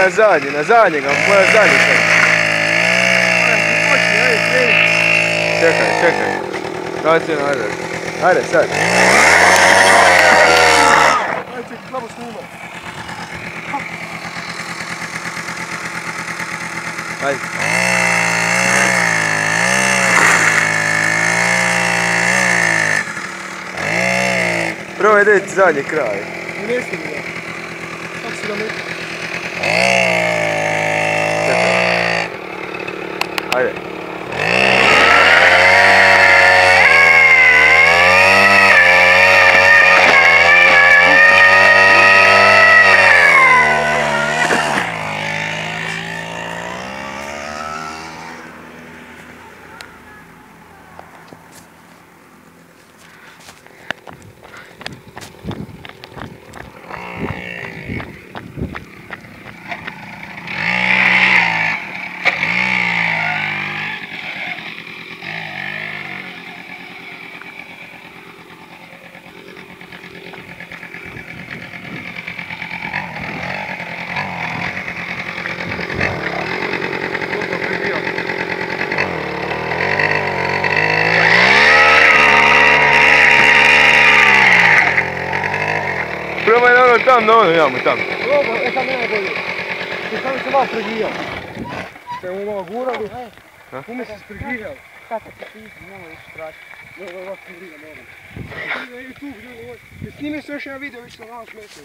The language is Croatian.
na zadnjega, moja zadnji sad. Čekaj. Ajde sad. Ajde, slabo snima. Ajde. Prvo ide zadnji kraj. Unesi mi ga. Kako si ga metio? Ajde. Probaj na ono tam, na ono jamu tam. Dobro, tam je najbolje. Ti sam se malo pregrijao. Te mu malo gurali. Ume se spregrijao. Kako se ti nemoj više tražiti. Dobro, ovako se briga, moram. Na YouTube, snimi se još jedan video, već sam malo smetio.